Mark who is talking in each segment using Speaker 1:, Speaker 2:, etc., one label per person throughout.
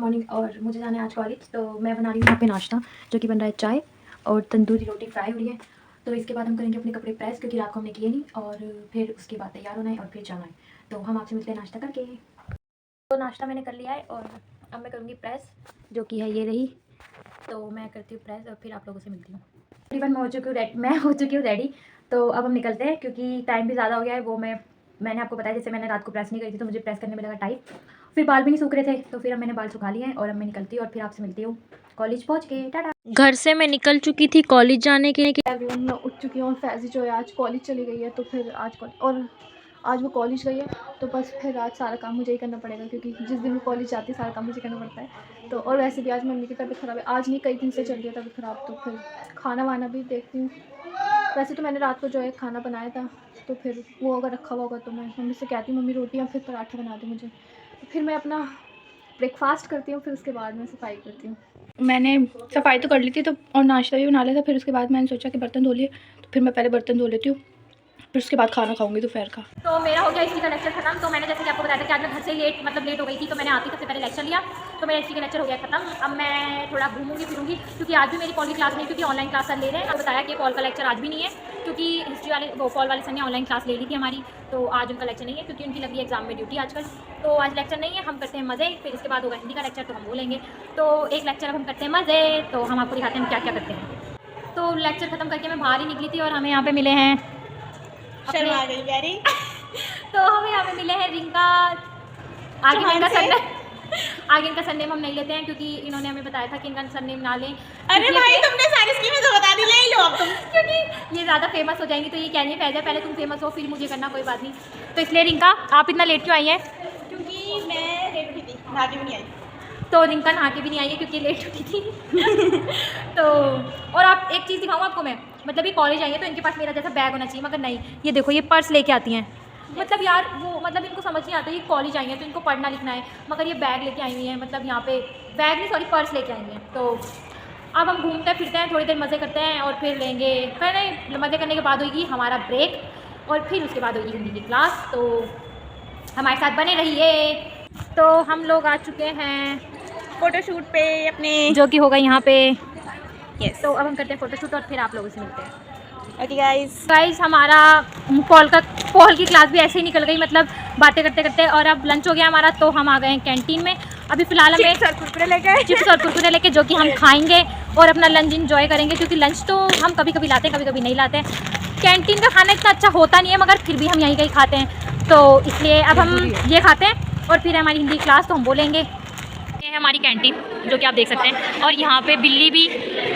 Speaker 1: Morning और मुझे जाना है आज कॉलेज, तो मैं बना रही हूँ यहाँ पे नाश्ता जो कि बन रहा है चाय और तंदूरी रोटी फ्राई हो रही है। तो इसके बाद हम करेंगे अपने कपड़े प्रेस क्योंकि रात को हमने किए नहीं, और फिर उसके बाद तैयार होना है और फिर जाना है। तो हम आपसे मिलते हैं नाश्ता करके। तो नाश्ता मैंने कर लिया है और अब मैं करूँगी प्रेस, जो कि है ये रही। तो मैं करती हूँ प्रेस और फिर आप लोगों से मिलती हूँ। तकरीबन मैं हो चुकी हूँ रेडी। तो अब हम निकलते हैं क्योंकि टाइम भी ज़्यादा हो गया है। वो मैंने आपको बताया, जैसे मैंने रात को प्रेस नहीं करी थी तो मुझे प्रेस करने में लगा टाइम, फिर बाल भी नहीं सूख रहे थे, तो फिर अब मैंने बाल सुखा लिए हैं और अब मैं निकलती हूँ और फिर आपसे मिलती हूँ कॉलेज पहुँच के। टाटा।
Speaker 2: घर से मैं निकल चुकी थी कॉलेज जाने के लिए।
Speaker 3: एवरीवन मैं उठ चुकी हूँ और फैज़ी जो है आज कॉलेज चली गई है, तो फिर आज वो कॉलेज गई है, तो बस फिर आज सारा काम मुझे ही करना पड़ेगा क्योंकि जिस दिन वो कॉलेज जाती है सारा काम मुझे करना पड़ता है। तो और वैसे भी आज मम्मी की तबीयत ख़राब है, आज नहीं कई दिन से चल रही है तबीयत ख़राब, तो फिर खाना वाना भी देखती हूँ। वैसे तो मैंने रात को जो है खाना बनाया था, तो फिर वो अगर रखा हुआ होगा तो मैं मम्मी से कहती हूँ मम्मी रोटी या फिर पराठा बना दे मुझे, तो फिर मैं अपना ब्रेकफास्ट करती हूँ, फिर उसके बाद मैं सफाई करती हूँ। मैंने सफाई तो कर ली थी तो और नाश्ता भी बना लिया था, फिर उसके बाद मैंने सोचा कि बर्तन धो लिए, तो फिर मैं पहले बर्तन धो लेती हूँ, फिर उसके बाद खाना खाऊंगी दोपहर का।
Speaker 1: तो मेरा हो गया हिस्ट्री का लेक्चर खत्म। तो मैंने जैसे कि आपको बताया था कि आज मैं घर से लेट हो गई थी, तो मैंने आती सबसे पहले लेक्चर लिया, तो मेरा हिस्ट्री का लेक्चर हो गया खत्म। अब मैं थोड़ा घूमूंगी फिरूंगी क्योंकि आज भी मेरी कॉल की क्लास नहीं, क्योंकि ऑनलाइन क्लास सर ले रहे हैं। और बताया कि कॉल का लेक्चर आज भी नहीं है क्योंकि हिस्ट्री वाले कॉल वाले सर ने ऑनलाइन क्लास ले ली थी हमारी, तो आज उनका लेक्चर नहीं है क्योंकि उनकी लगी एग्जाम में ड्यूटी आजकल। तो आज लेक्चर नहीं है, हम करते हैं मज़े। फिर इसके बाद होगा हिंदी का लेक्चर, तो हम बोलेंगे। तो एक लेक्चर अब हम करते हैं मज़े, तो हम आपको दिखाते हैं हम क्या क्या करते हैं। तो लेक्चर ख़त्म करके मैं बाहर ही निकली थी और हमें यहाँ पे मिले हैं
Speaker 2: शर्मा गई प्यारी।
Speaker 1: तो हमें यहाँ पे मिले हैं रिंका। आगे इनका सरनेम हम नहीं लेते हैं क्योंकि इन्होंने हमें बताया था कि इनका सरनेम ना लें।
Speaker 2: अरे भाई तुमने सारी स्कीमें तो बता दी, ले ही लो अब तुम,
Speaker 1: क्योंकि ये ज़्यादा फेमस हो जाएंगी। तो ये कह रही है फैज़ा पहले तुम फेमस हो फिर मुझे करना, कोई बात नहीं। तो इसलिए रिंका आप इतना लेट क्यों आई हैं?
Speaker 2: क्योंकि मैं लेट हुई थी, नहा के भी नहीं आई।
Speaker 1: तो रिंका नहा के भी नहीं आई है क्योंकि लेट उठी थी। तो और आप एक चीज़ दिखाऊँ आपको मैं, मतलब ये कॉलेज आई है तो इनके पास मेरा जैसा बैग होना चाहिए, मगर नहीं, ये देखो ये पर्स लेके आती हैं। मतलब यार वो मतलब इनको समझ नहीं आता, ये कॉलेज आई है तो इनको पढ़ना लिखना है, मगर ये बैग लेके आई हुई हैं, मतलब यहाँ पे बैग नहीं सॉरी पर्स लेके आई हुई हैं। तो अब हम घूमते फिरते हैं, थोड़ी देर मज़े करते हैं और फिर लेंगे, पहले मज़े करने के बाद होगी हमारा ब्रेक और फिर उसके बाद होगी हिंदी की क्लास। तो हमारे साथ बने रहिए। तो हम लोग आ चुके हैं
Speaker 2: फोटोशूट पे अपने,
Speaker 1: जो कि होगा यहाँ पे।
Speaker 2: यस।
Speaker 1: तो अब हम करते हैं फ़ोटोशूट और फिर आप लोगों से मिलते हैं।
Speaker 2: ओके गाइस
Speaker 1: हमारा पॉल की क्लास भी ऐसे ही निकल गई, मतलब बातें करते करते। और अब लंच हो गया हमारा, तो हम आ गए हैं कैंटीन में। अभी फ़िलहाल हमें चिप्स और कुरकुरे लेके जो कि हम खाएंगे और अपना लंच इंजॉय करेंगे, क्योंकि लंच तो हम कभी कभी लाते हैं, कभी कभी नहीं लाते हैं। कैंटीन का खाना इतना अच्छा होता नहीं है, मगर फिर भी हम यहीं कहीं खाते हैं, तो इसलिए अब हम ये खाते हैं और फिर हमारी हिंदी क्लास तो हम बोलेंगे। ये है हमारी कैंटीन जो कि आप देख सकते हैं, और यहाँ पे बिल्ली भी,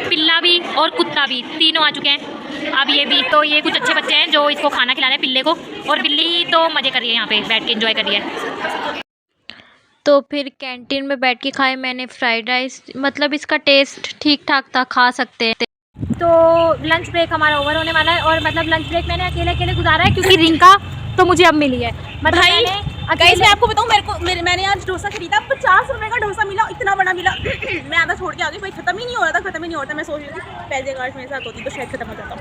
Speaker 1: पिल्ला भी और कुत्ता भी तीनों आ चुके हैं। अब ये भी, तो ये कुछ अच्छे बच्चे हैं जो इसको खाना खिला रहे हैं पिल्ले को, और बिल्ली तो मज़े कर रही है यहाँ पे बैठ के, एंजॉय कर रही है।
Speaker 2: तो फिर कैंटीन में बैठ के खाए मैंने फ्राइड राइस, मतलब इसका टेस्ट ठीक ठाक था, खा सकते हैं।
Speaker 1: तो लंच ब्रेक हमारा ओवर होने वाला है, और मतलब लंच ब्रेक मैंने अकेले अकेले गुजारा है क्योंकि रिंका तो मुझे अब मिली है। मतलब
Speaker 2: गाइस मैं आपको बताऊं, मैंने आज डोसा खरीदा, 50 रुपए का डोसा मिला, इतना बड़ा मिला। मैं आधा छोड़ के आ गई, भाई खत्म ही नहीं हो रहा था। मैं सोच रही थी पैसे कार्ड मेरे साथ होती तो शायद खत्म हो जाता।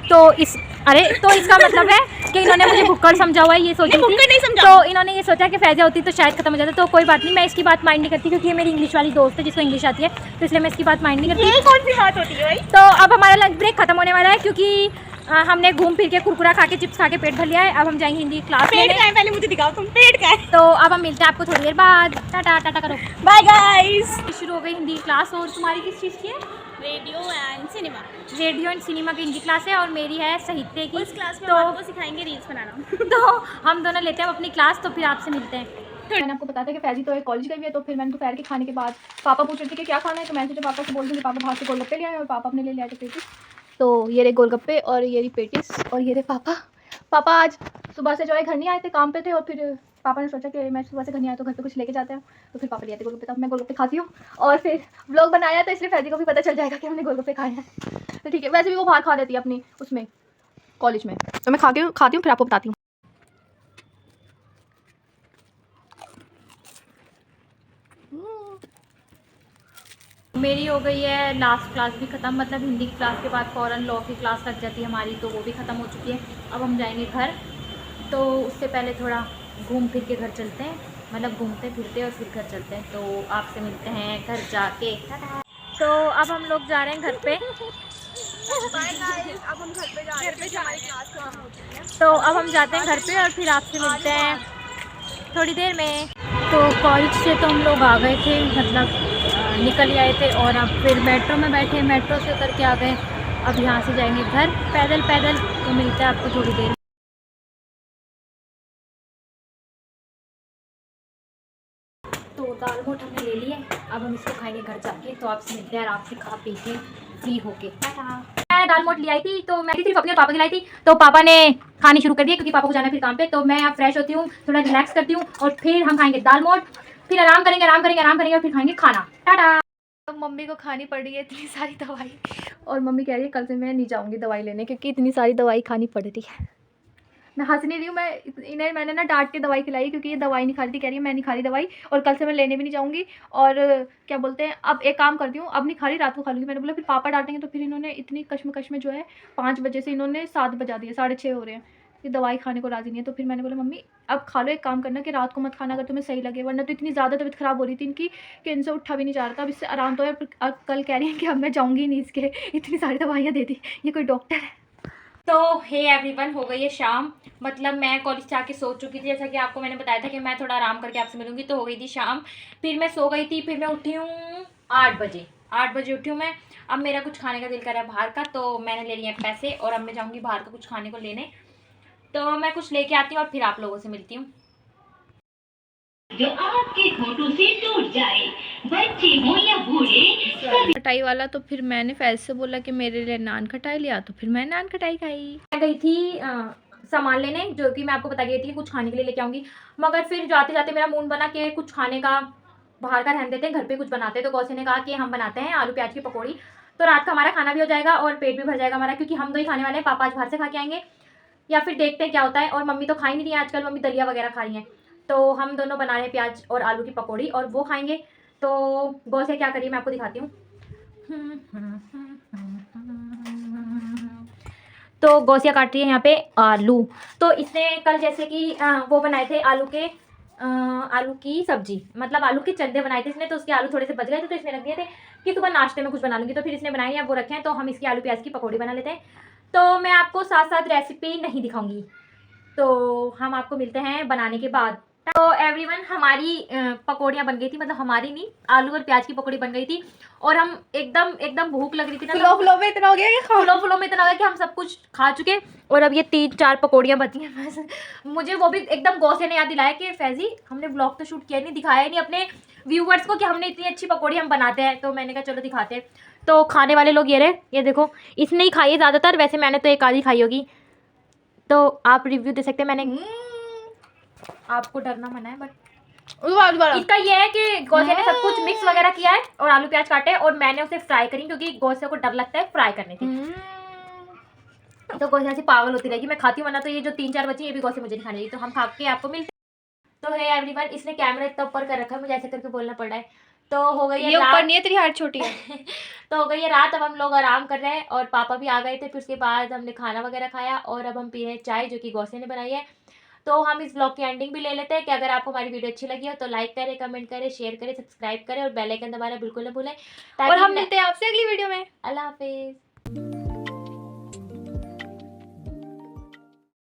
Speaker 1: तो इसका मतलब है कि इन्होंने मुझे भुक्कड़ समझा हुआ है, ये सोची थी। तो इन्होंने ये सोचा कि फैज़ा होती तो शायद खत्म हो जाता। तो कोई बात नहीं, मैं इसकी बात माइंड नहीं करती क्योंकि ये मेरी इंग्लिश वाली दोस्त है जिसको इंग्लिश आती है, तो इसलिए मैं इसकी बात माइंड नहीं करती।
Speaker 2: ये कौन सी बात होती है भाई?
Speaker 1: तो अब हमारा लंच ब्रेक खत्म होने वाला है क्योंकि हमने घूम फिर के कुरकुरा खा के चिप्स खा के पेट भर लिया है। अब हम जाएंगे हिंदी क्लास में।
Speaker 2: पेट का है, पहले मुझे दिखाओ तुम पेट का है।
Speaker 1: तो अब हम मिलते हैं आपको थोड़ी देर बाद। टाटा टाटा करो,
Speaker 2: बाय गाइस।
Speaker 1: शुरू हो गई हिंदी क्लास। और तुम्हारी किस चीज़ की है?
Speaker 2: रेडियो एंड सिनेमा
Speaker 1: की हिंदी क्लास है, और मेरी है साहित्य की।
Speaker 2: उस क्लास में
Speaker 1: तो
Speaker 2: आपको सिखाएंगे रील्स बनाना।
Speaker 1: तो हम दोनों लेते हैं अपनी क्लास, तो फिर आपसे मिलते हैं।
Speaker 3: मैंने आपको बताया था कि फैज़ी तो कॉलेज गई हुई है, तो फिर मैंने दोपहर के खाने के बाद पापा पूछ रहे थे कि क्या खाना है, तो मैंने सोचा पापा से बोल दूँगी, पापा बाहर से गोलगप्पे ले आए और पापा अपने ले लिया थे पेटिस। तो ये रहे गोलगप्पे और ये रही पेटिस और ये रहे पापा आज सुबह से जो है घर नहीं आए थे, काम पे थे, और फिर पापा ने सोचा कि मैं सुबह से घर नहीं आया तो घर पे कुछ लेके जाते हैं, तो फिर पापा ले आते गोलगप्पे। तो मैं गोलगप्पे खाती हूँ और फिर व्लॉग बनाया, तो इसलिए फैज़ी को भी पता चल जाएगा कि हमने गोलगप्पे खाए हैं। तो ठीक है, वैसे भी वो बाहर खा लेती है अपनी उसमें कॉलेज में, तो मैं खाती हूँ फिर आपको बताती हूँ।
Speaker 1: मेरी हो गई है लास्ट क्लास भी ख़त्म, मतलब हिंदी की क्लास के बाद फ़ौरन लॉ की क्लास लग जाती है हमारी, तो वो भी ख़त्म हो चुकी है। अब हम जाएंगे घर, तो उससे पहले थोड़ा घूम फिर के घर चलते हैं। मतलब घूमते फिरते और फिर घर चलते हैं। तो आपसे मिलते हैं घर जाके। तो अब हम लोग जा रहे हैं घर पे।
Speaker 2: अब हम घर पे जा रहे हैं, हमारी क्लास खत्म हो चुकी है।
Speaker 1: तो अब हम जाते हैं घर पे और फिर आपसे मिलते हैं थोड़ी देर में। तो कॉलेज से तो हम लोग आ गए थे, मतलब निकल ही आए थे और अब फिर मेट्रो में बैठे, मेट्रो से उतर के आ गए। अब यहाँ से जाएंगे घर पैदल पैदल। तो मिलते हैं आपको थोड़ी देर। तो दाल मोठ हमने ले ली है, अब हम इसको खाएंगे घर जाके। तो आपसे मिलते हैं आराम से खा पी के फ्री होके। मैं दाल मोठ ले आई थी, तो मैं सिर्फ अपने और पापा की लाई थी। तो पापा ने खानी शुरू कर दी क्योंकि पापा को जाना है फिर काम पे। तो मैं अब फ्रेश होती हूँ, थोड़ा रिलैक्स करती हूँ और फिर हम खाएंगे दाल मोठ, फिर आराम करेंगे आराम करेंगे आराम करेंगे और फिर खाएंगे खाना। टाटा।
Speaker 3: तो मम्मी को खानी पड़ रही है इतनी सारी दवाई, और मम्मी कह रही है कल से मैं नहीं जाऊँगी दवाई लेने क्योंकि इतनी सारी दवाई खानी पड़ रही है। मैं हंस नहीं रही हूँ, मैंने ना डांट के दवाई खिलाई क्योंकि ये दवाई नहीं खा रही थी। कह रही है मैं नहीं खा रही दवाई और कल से मैं लेने भी नहीं जाऊँगी। और क्या बोलते हैं, अब एक काम करती हूँ, अब नहीं खा रही, रात को खा लूँगी। मैंने बोला फिर पापा डांटेंगे। तो फिर इन्होंने इतनी कश्मकश में जो है 5 बजे से इन्होंने 7 बजा दिए, 6:30 हो रहे हैं, ये दवाई खाने को राज़ी नहीं है। तो फिर मैंने बोला मम्मी अब खा लो, एक काम करना कि रात को मत खाना अगर तुम्हें सही लगे, वरना तो इतनी ज़्यादा तबीयत ख़राब हो रही थी इनकी कि इनसे उठा भी नहीं जा रहा था। अब इससे आराम तो है, अब कल कह रही हैं कि अब मैं जाऊँगी नहीं, इसके इतनी सारी दवाइयाँ दे दी, ये कोई डॉक्टर है।
Speaker 1: तो हे एवरीवन, हो गई है शाम। मतलब मैं कॉलेज से आके सो चुकी थी, जैसा कि आपको मैंने बताया था कि मैं थोड़ा आराम करके आपसे मिलूंगी। तो हो गई थी शाम, फिर मैं सो गई थी, फिर मैं उठी हूँ 8 बजे। 8 बजे उठी हूँ मैं। अब मेरा कुछ खाने का दिल कर रहा है बाहर का, तो मैंने ले लिए हैं पैसे और अब मैं जाऊँगी बाहर का कुछ खाने को लेने। तो मैं कुछ लेके आती हूँ और फिर आप लोगों से मिलती हूँ।
Speaker 4: जो आपके होठों से टूट जाए, बच्चे हो या बूढ़े।
Speaker 3: खटाई वाला, तो फिर मैंने फैज से बोला कि मेरे लिए नान खटाई लिया, तो फिर मैं नान खटाई खाई।
Speaker 1: मैं गई थी सामान लेने, जो कि मैं आपको बता गई थी कुछ खाने के लिए लेके आऊँगी। मगर फिर जाते जाते मेरा मूड बना कि कुछ खाने का बाहर का रहने देते हैं, घर पे कुछ बनाते हैं। तो गौसे ने कहा कि हम बनाते हैं आलू प्याज की पकौड़ी, तो रात का हमारा खाना भी हो जाएगा और पेट भी भर जाएगा हमारा, क्योंकि हम 2 ही खाने वाले हैं। पापा आज बाहर से खा के आएंगे या फिर देखते हैं क्या होता है। और मम्मी तो खा ही नहीं रही है आजकल, मम्मी दलिया वगैरह खा रही हैं। तो हम दोनों बना रहे हैं प्याज और आलू की पकौड़ी और वो खाएंगे। तो गौसे क्या करिए मैं आपको दिखाती हूँ। तो गौसिया काट रही है यहाँ पे आलू। तो इसने कल जैसे कि वो बनाए थे आलू की सब्जी, मतलब आलू के चंदे बनाए थे इसने। तो उसके आलू थोड़े से बच गए थे, तो इसने रख दिए थे कि सुबह नाश्ते में कुछ बना लूँगी। तो फिर इसने बनाए हैं, वो रखे हैं। तो हम इसकी आलू प्याज की पकौड़ी बना लेते हैं। तो मैं आपको साथ साथ रेसिपी नहीं दिखाऊंगी, तो हम आपको मिलते हैं बनाने के बाद। तो एवरीवन, हमारी पकौड़ियाँ बन गई थी, मतलब हमारी नहीं, आलू और प्याज की पकौड़ी बन गई थी। और हम एकदम भूख लग रही थी ना,
Speaker 3: फ्लो में इतना हो गया कि
Speaker 1: फ्लो में इतना हो गया कि हम सब कुछ खा चुके। और अब ये 3-4 पकौड़ियाँ बची हैं बस। मुझे वो भी एकदम गौसे ने याद दिलाया कि फैजी हमने व्लॉग तो शूट किया नहीं, दिखाया ही नहीं अपने व्यूवर्स को कि हमने इतनी अच्छी पकौड़ी हम बनाते हैं। तो मैंने कहा चलो दिखाते हैं। तो खाने वाले लोग ये रहे, ये देखो, इसने ही खाई है ज़्यादातर, वैसे मैंने तो एक आधी खाई होगी। तो आप रिव्यू दे सकते हैं। मैंने आपको डरना मना है, बट इसका ये है कि गौसे ने सब कुछ मिक्स वगैरह किया है और आलू प्याज काटे और मैंने उसे फ्राई करी, क्योंकि गौसे को डर लगता है फ्राई करने से। तो गौसे ऐसी पागल होती रहेगी, मैं खाती हूँ, वरना तो ये जो 3-4 बची ये भी गौसे मुझे नहीं खाने देगी। तो हम खा के आपको मिलते हैं। तो है एवरीवन, इसने कैमरा इतना ऊपर कर रखा है, मुझे ऐसे करके बोलना पड़ रहा है। तो हो गई है
Speaker 3: ये ऊपर
Speaker 1: रात।
Speaker 3: नहीं है, तेरी हाइट छोटी है।
Speaker 1: तो हो गई है रात, अब हम लोग आराम कर रहे हैं और पापा भी आ गए थे। फिर उसके बाद हमने खाना वगैरह खाया और अब हम पी रहे हैं चाय, जो कि गौसे ने बनाई है। तो हम इस ब्लॉग की एंडिंग भी ले लेते हैं कि अगर आपको हमारी वीडियो अच्छी लगी हो तो लाइक करें, कमेंट करें, शेयर करें, सब्सक्राइब करें और बेल आइकन दबाना बिल्कुल ना भूलें।
Speaker 3: और हम मिलते हैं आपसे अगली वीडियो में।
Speaker 1: अल्लाह हाफिज़।